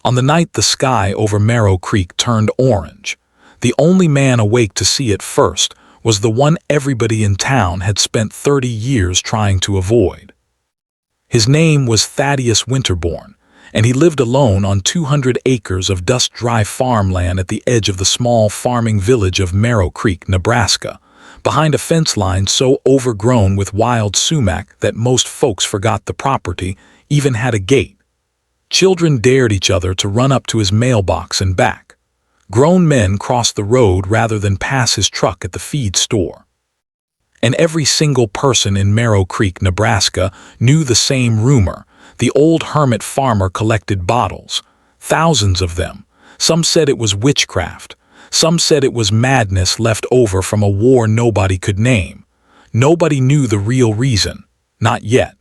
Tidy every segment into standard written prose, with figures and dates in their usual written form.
On the night the sky over Marrow Creek turned orange, the only man awake to see it first was the one everybody in town had spent 30 years trying to avoid. His name was Thaddeus Winterbourne, and he lived alone on 200 acres of dust-dry farmland at the edge of the small farming village of Marrow Creek, Nebraska, behind a fence line so overgrown with wild sumac that most folks forgot the property even had a gate. Children dared each other to run up to his mailbox and back. Grown men crossed the road rather than pass his truck at the feed store. And every single person in Marrow Creek, Nebraska, knew the same rumor. The old hermit farmer collected bottles, thousands of them. Some said it was witchcraft. Some said it was madness left over from a war nobody could name. Nobody knew the real reason, not yet.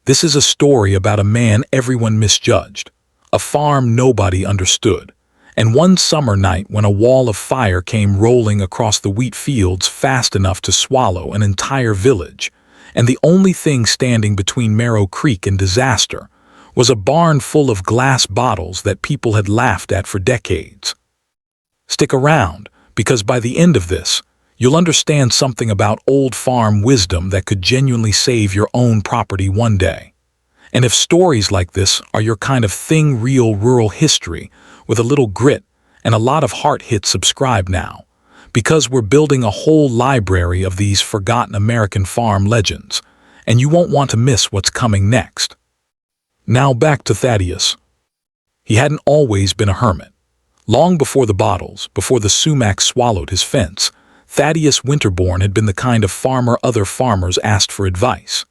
This is a story about a man everyone misjudged, a farm nobody understood, and one summer night when a wall of fire came rolling across the wheat fields fast enough to swallow an entire village, and the only thing standing between Marrow Creek and disaster was a barn full of glass bottles that people had laughed at for decades. Stick around, because by the end of this, you'll understand something about old farm wisdom that could genuinely save your own property one day. And if stories like this are your kind of thing, real rural history with a little grit and a lot of heart, hit subscribe now, because we're building a whole library of these forgotten American farm legends, and you won't want to miss what's coming next. Now back to Thaddeus. He hadn't always been a hermit. Long before the bottles, before the sumac swallowed his fence, Thaddeus Winterbourne had been the kind of farmer other farmers asked for advice.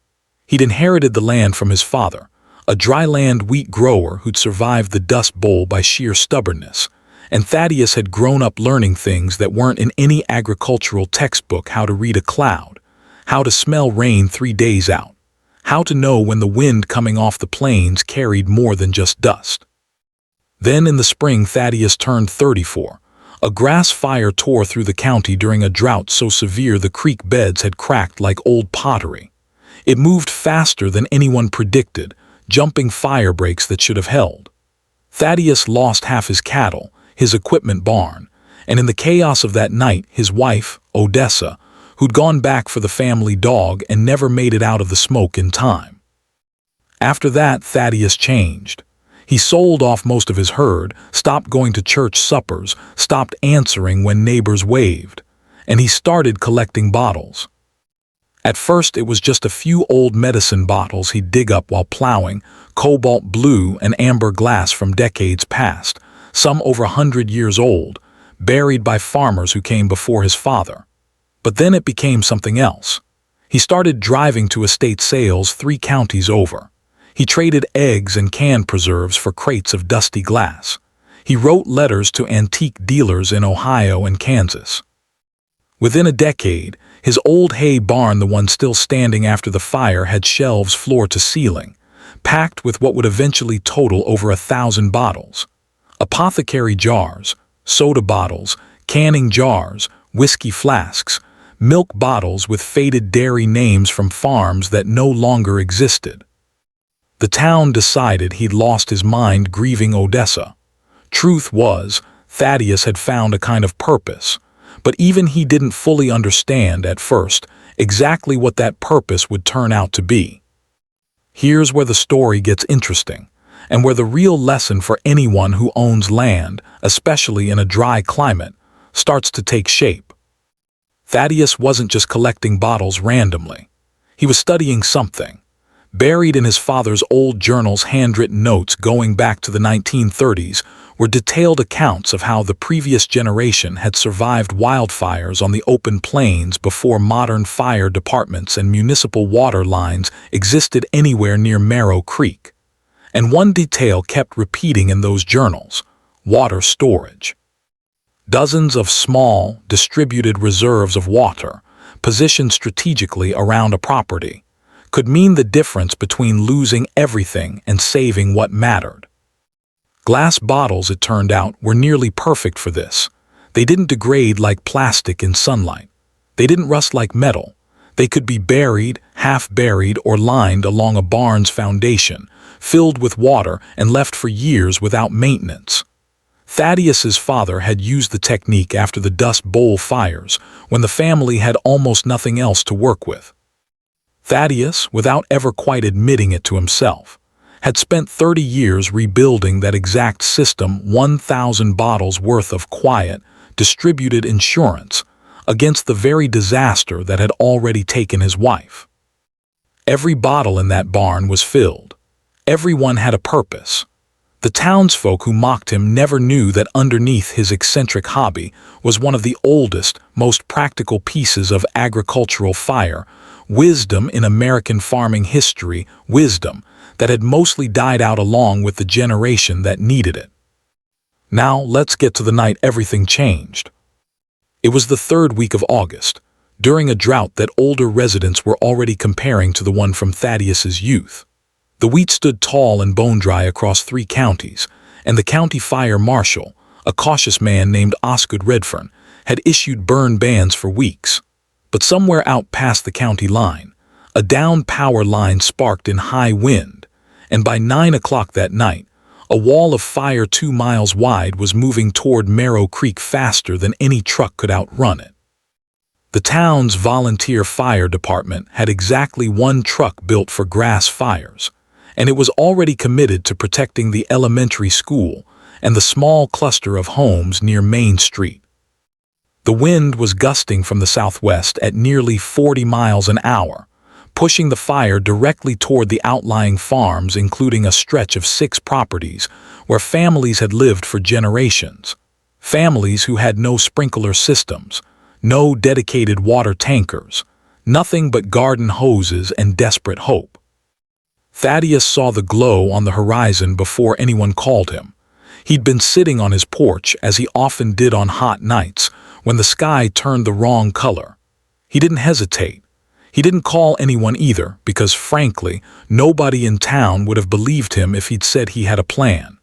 He'd inherited the land from his father, a dryland wheat grower who'd survived the Dust Bowl by sheer stubbornness, and Thaddeus had grown up learning things that weren't in any agricultural textbook: how to read a cloud, how to smell rain 3 days out, how to know when the wind coming off the plains carried more than just dust. Then in the spring Thaddeus turned 34. A grass fire tore through the county during a drought so severe the creek beds had cracked like old pottery. It moved faster than anyone predicted, jumping fire breaks that should have held. Thaddeus lost half his cattle, his equipment barn, and in the chaos of that night his wife, Odessa, who'd gone back for the family dog and never made it out of the smoke in time. After that, Thaddeus changed. He sold off most of his herd, stopped going to church suppers, stopped answering when neighbors waved, and he started collecting bottles. At first it was just a few old medicine bottles he'd dig up while plowing, cobalt blue and amber glass from decades past, some over 100 years old, buried by farmers who came before his father. But then it became something else. He started driving to estate sales 3 counties over. He traded eggs and canned preserves for crates of dusty glass. He wrote letters to antique dealers in Ohio and Kansas. Within a decade, his old hay barn, the one still standing after the fire, had shelves floor to ceiling, packed with what would eventually total over 1,000 bottles. Apothecary jars, soda bottles, canning jars, whiskey flasks, milk bottles with faded dairy names from farms that no longer existed. The town decided he'd lost his mind grieving Odessa. Truth was, Thaddeus had found a kind of purpose, but even he didn't fully understand at first exactly what that purpose would turn out to be. Here's where the story gets interesting, and where the real lesson for anyone who owns land, especially in a dry climate, starts to take shape. Thaddeus wasn't just collecting bottles randomly. He was studying something. Buried in his father's old journals, handwritten notes going back to the 1930s were detailed accounts of how the previous generation had survived wildfires on the open plains before modern fire departments and municipal water lines existed anywhere near Marrow Creek. And one detail kept repeating in those journals: water storage. Dozens of small, distributed reserves of water, positioned strategically around a property, could mean the difference between losing everything and saving what mattered. Glass bottles, it turned out, were nearly perfect for this. They didn't degrade like plastic in sunlight. They didn't rust like metal. They could be buried, half buried, or lined along a barn's foundation, filled with water and left for years without maintenance. Thaddeus's father had used the technique after the Dust Bowl fires, when the family had almost nothing else to work with. Thaddeus, without ever quite admitting it to himself, had spent 30 years rebuilding that exact system, 1,000 bottles worth of quiet, distributed insurance, against the very disaster that had already taken his wife. Every bottle in that barn was filled. Everyone had a purpose. The townsfolk who mocked him never knew that underneath his eccentric hobby was one of the oldest, most practical pieces of agricultural fire, wisdom in American farming history, wisdom that had mostly died out along with the generation that needed it. Now let's get to the night everything changed. It was the third week of August, during a drought that older residents were already comparing to the one from Thaddeus's youth. The wheat stood tall and bone-dry across 3 counties, and the county fire marshal, a cautious man named Osgood Redfern, had issued burn bans for weeks. But somewhere out past the county line, a downed power line sparked in high wind, and by 9 o'clock that night, a wall of fire 2 miles wide was moving toward Marrow Creek faster than any truck could outrun it. The town's volunteer fire department had exactly 1 truck built for grass fires, and it was already committed to protecting the elementary school and the small cluster of homes near Main Street. The wind was gusting from the southwest at nearly 40 miles an hour, pushing the fire directly toward the outlying farms, including a stretch of 6 properties where families had lived for generations. Families who had no sprinkler systems, no dedicated water tankers, nothing but garden hoses and desperate hope. Thaddeus saw the glow on the horizon before anyone called him. He'd been sitting on his porch, as he often did on hot nights, when the sky turned the wrong color. He didn't hesitate. He didn't call anyone either, because frankly, nobody in town would have believed him if he'd said he had a plan.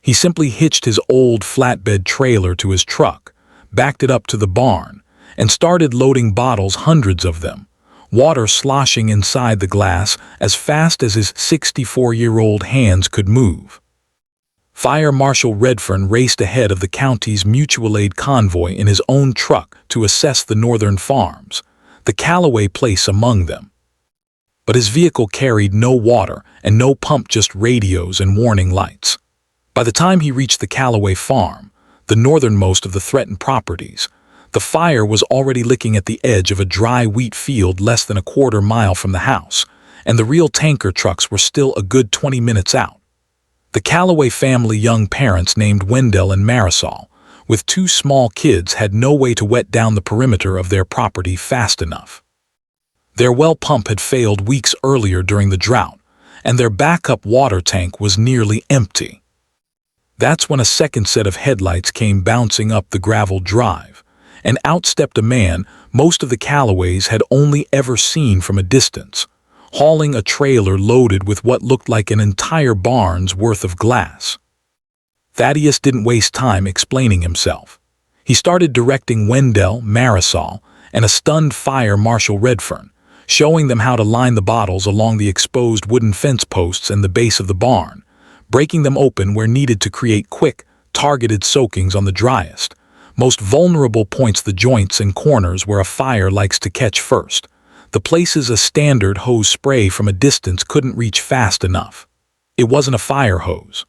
He simply hitched his old flatbed trailer to his truck, backed it up to the barn, and started loading bottles, hundreds of them, water sloshing inside the glass as fast as his 64-year-old hands could move. Fire Marshal Redfern raced ahead of the county's mutual aid convoy in his own truck to assess the northern farms, the Callaway place among them. But his vehicle carried no water and no pump, just radios and warning lights. By the time he reached the Callaway farm, the northernmost of the threatened properties, the fire was already licking at the edge of a dry wheat field less than a quarter mile from the house, and the real tanker trucks were still a good 20 minutes out. The Callaway family, young parents named Wendell and Marisol, with 2 small kids, had no way to wet down the perimeter of their property fast enough. Their well pump had failed weeks earlier during the drought, and their backup water tank was nearly empty. That's when a second set of headlights came bouncing up the gravel drive, and out stepped a man most of the Callaways had only ever seen from a distance, hauling a trailer loaded with what looked like an entire barn's worth of glass. Thaddeus didn't waste time explaining himself. He started directing Wendell, Marisol, and a stunned Fire Marshal Redfern, showing them how to line the bottles along the exposed wooden fence posts and the base of the barn, breaking them open where needed to create quick, targeted soakings on the driest, most vulnerable points, the joints and corners where a fire likes to catch first, the places a standard hose spray from a distance couldn't reach fast enough. It wasn't a fire hose.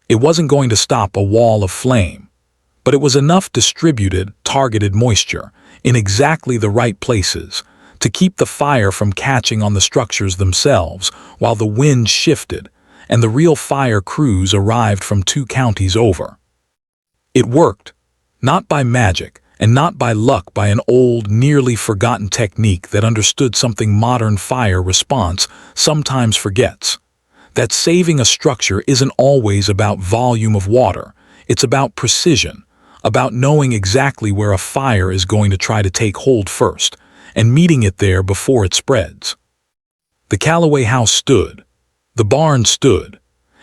It wasn't going to stop a wall of flame, but it was enough distributed, targeted moisture in exactly the right places to keep the fire from catching on the structures themselves while the wind shifted and the real fire crews arrived from 2 counties over. It worked. Not by magic, and not by luck, by an old, nearly forgotten technique that understood something modern fire response sometimes forgets. That saving a structure isn't always about volume of water, it's about precision, about knowing exactly where a fire is going to try to take hold first, and meeting it there before it spreads. The Callaway house stood, the barn stood,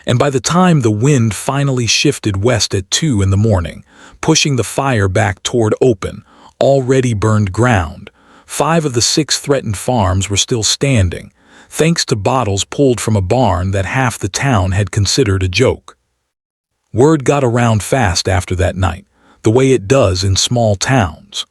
and by the time the wind finally shifted west at 2 in the morning, pushing the fire back toward open, already burned ground, 5 of the 6 threatened farms were still standing, thanks to bottles pulled from a barn that half the town had considered a joke. Word got around fast after that night, the way it does in small towns.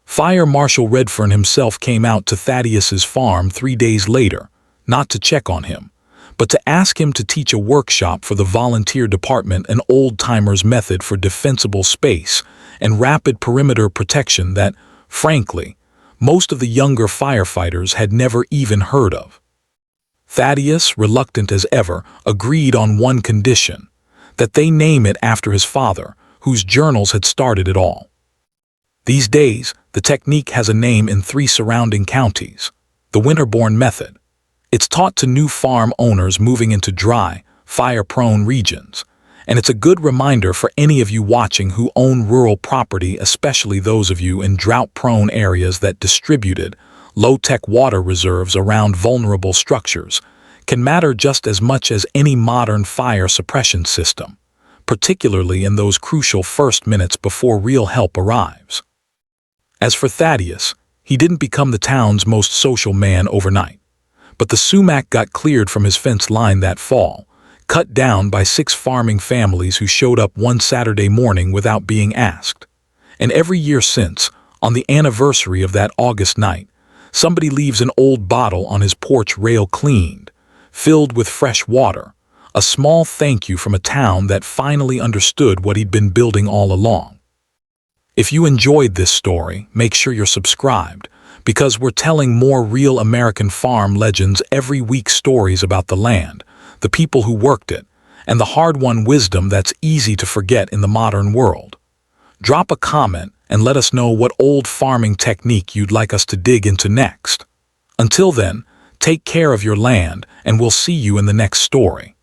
Fire Marshal Redfern himself came out to Thaddeus's farm 3 days later, not to check on him, but to ask him to teach a workshop for the volunteer department an old-timers method for defensible space and rapid perimeter protection that, frankly, most of the younger firefighters had never even heard of. Thaddeus, reluctant as ever, agreed on one condition, that they name it after his father, whose journals had started it all. These days, the technique has a name in 3 surrounding counties, the Winterbourne method. It's taught to new farm owners moving into dry, fire-prone regions, and it's a good reminder for any of you watching who own rural property, especially those of you in drought-prone areas that distributed, low-tech water reserves around vulnerable structures can matter just as much as any modern fire suppression system, particularly in those crucial first minutes before real help arrives. As for Thaddeus, he didn't become the town's most social man overnight, but the sumac got cleared from his fence line that fall, cut down by 6 farming families who showed up one Saturday morning without being asked. And every year since, on the anniversary of that August night, somebody leaves an old bottle on his porch rail cleaned, filled with fresh water, a small thank you from a town that finally understood what he'd been building all along. If you enjoyed this story, make sure you're subscribed, because we're telling more real American farm legends every week, stories about the land, the people who worked it, and the hard-won wisdom that's easy to forget in the modern world. Drop a comment and let us know what old farming technique you'd like us to dig into next. Until then, take care of your land, and we'll see you in the next story.